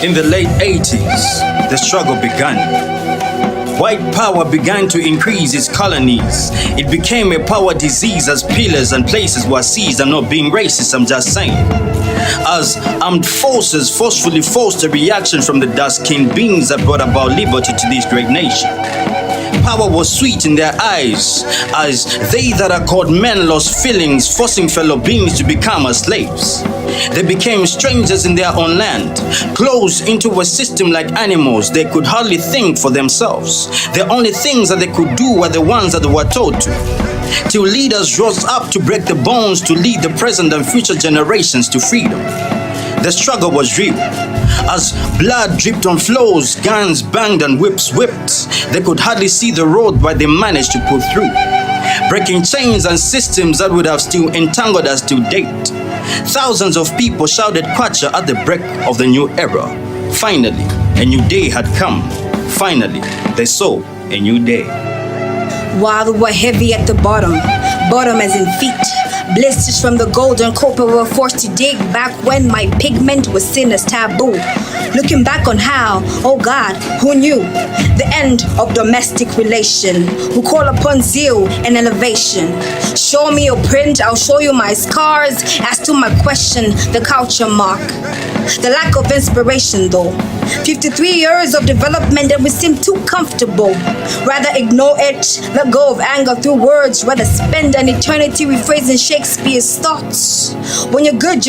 In the late 80s, the struggle began. White power began to increase its colonies. It became a power disease as pillars and places were seized. I'm not being racist, I'm just saying. As armed forces forcefully forced a reaction from the dark-skinned beings that brought about liberty to this great nation. Power was sweet in their eyes, as they that are called men lost feelings, forcing fellow beings to become as slaves. They became strangers in their own land, closed into a system like animals. They could hardly think for themselves. The only things that they could do were the ones that they were told to. Till leaders rose up to break the bones to lead the present and future generations to freedom. The struggle was real. As blood dripped on floors, guns banged and whips whipped, they could hardly see the road, but they managed to pull through, breaking chains and systems that would have still entangled us to date. Thousands of people shouted kwacha at the break of the new era. Finally, a new day had come. Finally, they saw a new day. While we were heavy at the bottom as in feet, blisters from the gold and copper were forced to dig back when my pigment was seen as taboo. Looking back on how, oh God, who knew the end of domestic relation? Who call upon zeal and elevation? Show me your print, I'll show you my scars. As to my question, the culture mark. The lack of inspiration though. 53 years of development and we seem too comfortable. Rather ignore it, let go of anger through words. Rather spend an eternity rephrasing Shakespeare's thoughts. When you're good,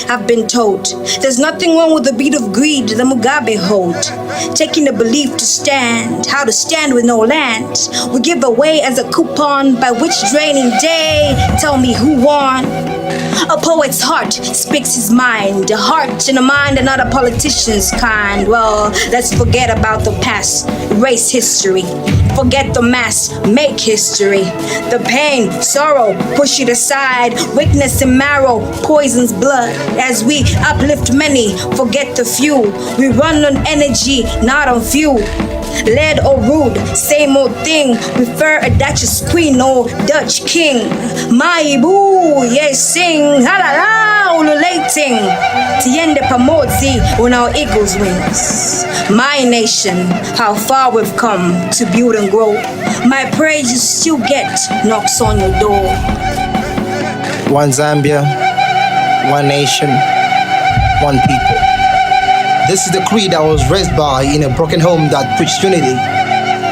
I've been told. There's nothing wrong with the beat of greed the Mugabe hold. Taking the belief to stand, how to stand with no land. We give away as a coupon by which draining day. Tell me who won? A poet's heart speaks his mind. A heart and a mind are not a politician's kind. Well, let's forget about the past, erase history. Forget the mass, make history. The pain, sorrow, push it aside. Weakness and marrow poisons blood. As we uplift many, forget the few. We run on energy, not on fuel. Lead or rude, same old thing. Prefer a Duchess queen or Dutch king. My boo, yes, sing. Halala, ululating. Tiende pamozi on our eagle's wings. My nation, how far we've come to build and grow. My praise you still get knocks on your door. One Zambia, one nation, one people. This is the creed I was raised by in a broken home that preached unity.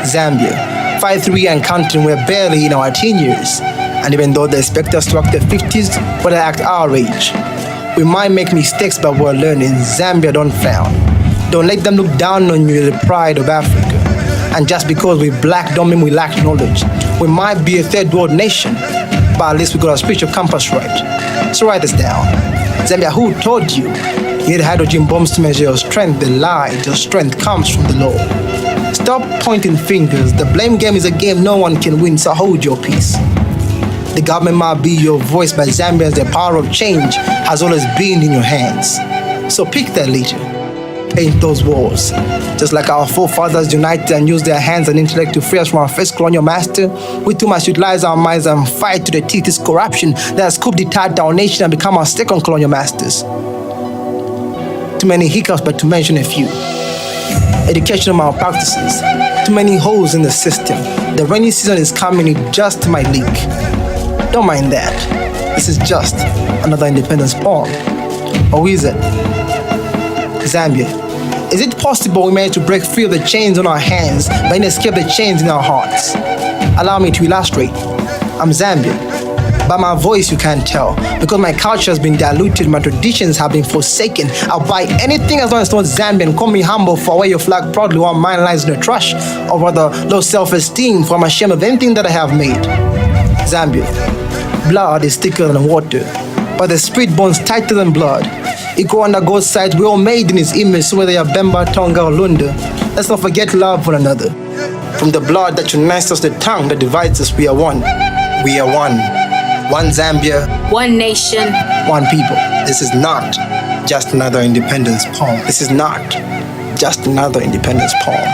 Zambia, 5'3" and counting, we're barely in our teen years. And even though they expect us to act the 50s, but they act our age. We might make mistakes, but we're learning. Zambia, don't frown. Don't let them look down on you, the pride of Africa. And just because we're black don't mean we lack knowledge. We might be a third world nation, but at least we got our spiritual compass right. So write this down. Zambia, who told you? You need hydrogen bombs to measure your strength. They lied. Your strength comes from the Lord. Stop pointing fingers. The blame game is a game no one can win, so hold your peace. The government might be your voice, but Zambians, the power of change has always been in your hands. So pick that leader. Paint those walls. Just like our forefathers united and used their hands and intellect to free us from our first colonial master, we too must utilize our minds and fight to the teeth this corruption that has coup d'etat our nation and become our second colonial masters. Too many hiccups, but to mention a few. Educational malpractices. Too many holes in the system. The rainy season is coming, it just might leak. Don't mind that. This is just another independence poem. Or is it? Zambia. Is it possible we manage to break free of the chains on our hands, but then escape the chains in our hearts? Allow me to illustrate. I'm Zambian. By my voice you can't tell, because my culture has been diluted, my traditions have been forsaken. I'll buy anything as long as it's not Zambian. Call me humble for wear your flag proudly while mine lies in the trash, or rather low self-esteem for I'm ashamed of anything that I have made. Zambia. Blood is thicker than water, but the spirit bonds tighter than blood. Equal under God's sight, we're all made in His image, so whether you're Bemba, Tonga, or Lunda, let's not forget to love one another. From the blood that unites us, the tongue that divides us, we are one. We are one. One Zambia. One nation. One people. This is not just another independence poem. This is not just another independence poem.